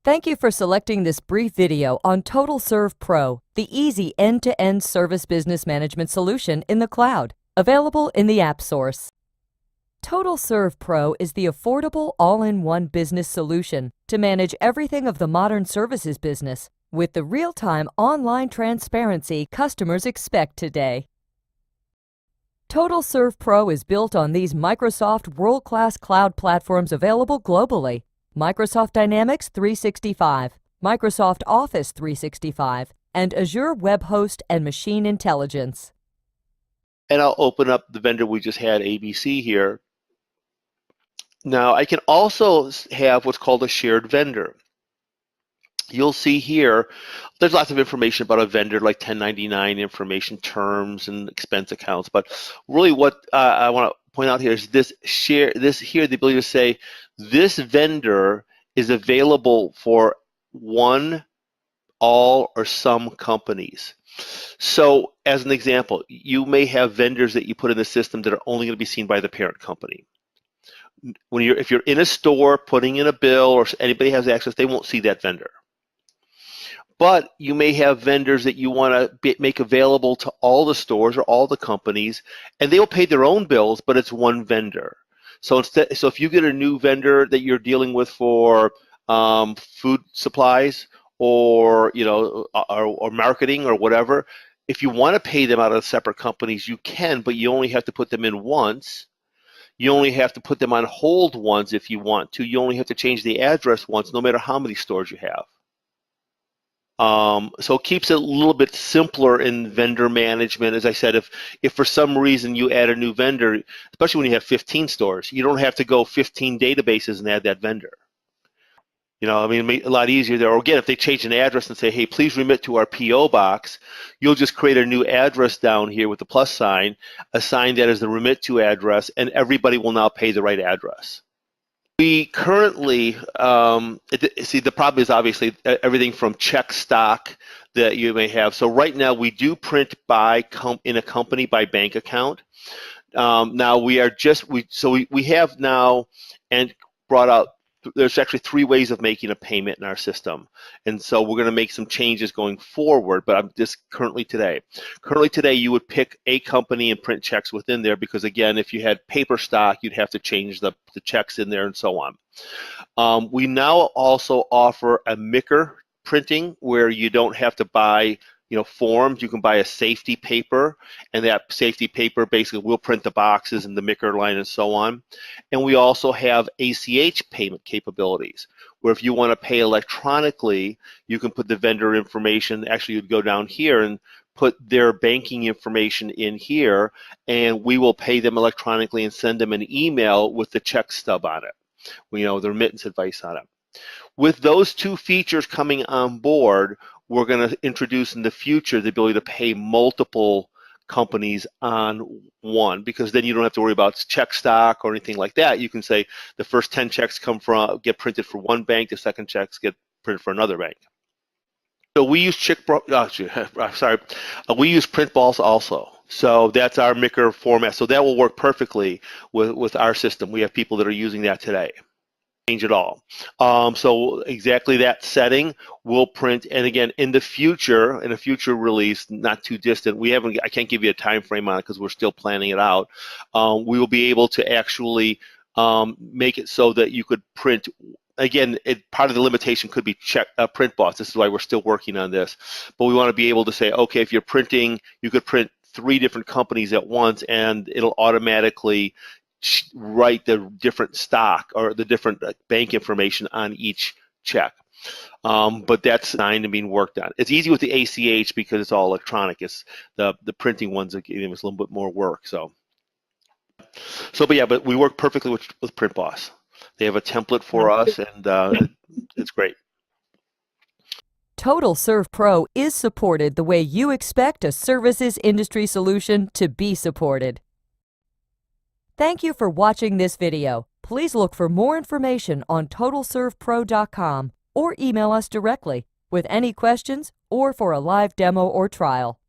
Thank you for selecting this brief video on TotalServe Pro, the easy end-to-end service business management solution in the cloud, available in the App Source. TotalServe Pro is the affordable all-in-one business solution to manage everything of the modern services business with the real-time online transparency customers expect today. TotalServe Pro is built on these Microsoft world-class cloud platforms available globally: Microsoft Dynamics 365, Microsoft Office 365, and Azure Web Host and Machine Intelligence. And I'll open up the vendor we just had, ABC, here. Now I can also have what's called a shared vendor. You'll see here, there's lots of information about a vendor, like 1099 information, terms, and expense accounts. But really what I want to point out here is the ability to say, this vendor is available for one, all, or some companies. So as an example, you may have vendors that you put in the system that are only going to be seen by the parent company. If you're in a store putting in a bill or anybody has access, they won't see that vendor. But you may have vendors that you want to make available to all the stores or all the companies, and they will pay their own bills, but it's one vendor. So if you get a new vendor that you're dealing with for food supplies or or marketing or whatever, if you want to pay them out of separate companies, you can, but you only have to put them in once. You only have to put them on hold once if you want to. You only have to change the address once, no matter how many stores you have. So it keeps it a little bit simpler in vendor management. As I said, if for some reason you add a new vendor, especially when you have 15 stores, you don't have to go 15 databases and add that vendor. I mean, a lot easier there. Or again, if they change an address and say, hey, please remit to our PO box, you'll just create a new address down here with the plus sign, assign that as the remit to address, and everybody will now pay the right address. We currently, see, the problem is obviously everything from check stock that you may have. So right now we do print in a company by bank account. Now we have now and brought out, there's actually 3 ways of making a payment in our system. And so we're going to make some changes going forward, but I'm just currently today you would pick a company and print checks within there, because again, if you had paper stock, you'd have to change the checks in there and so on. We now also offer a MICR printing where you don't have to buy forms. You can buy a safety paper, and that safety paper basically will print the boxes and the MICR line and so on. And we also have ACH payment capabilities, where if you want to pay electronically, you can put the vendor information. Actually, you'd go down here and put their banking information in here, and we will pay them electronically and send them an email with the check stub on it, the remittance advice on it. With those 2 features coming on board, we're going to introduce in the future the ability to pay multiple companies on one, because then you don't have to worry about check stock or anything like that. You can say the first 10 checks get printed for one bank, the second checks get printed for another bank. So we use we use print balls also. So that's our MICR format. So that will work perfectly with our system. We have people that are using that today. Change it all. So exactly that setting will print, and again, in a future release, not too distant, I can't give you a time frame on it because we're still planning it out. We will be able to actually make it so that you could print. Again, part of the limitation could be print boss. This is why we're still working on this. But we want to be able to say, okay, if you're printing, you could print 3 different companies at once, and it'll automatically write the different stock or the different bank information on each check. But that's designed and being worked on. It's easy with the ACH because it's all electronic. It's the printing ones, it's a little bit more work. But we work perfectly with Print Boss. They have a template for us, and it's great. TotalServe Pro is supported the way you expect a services industry solution to be supported. Thank you for watching this video. Please look for more information on TotalServePro.com or email us directly with any questions or for a live demo or trial.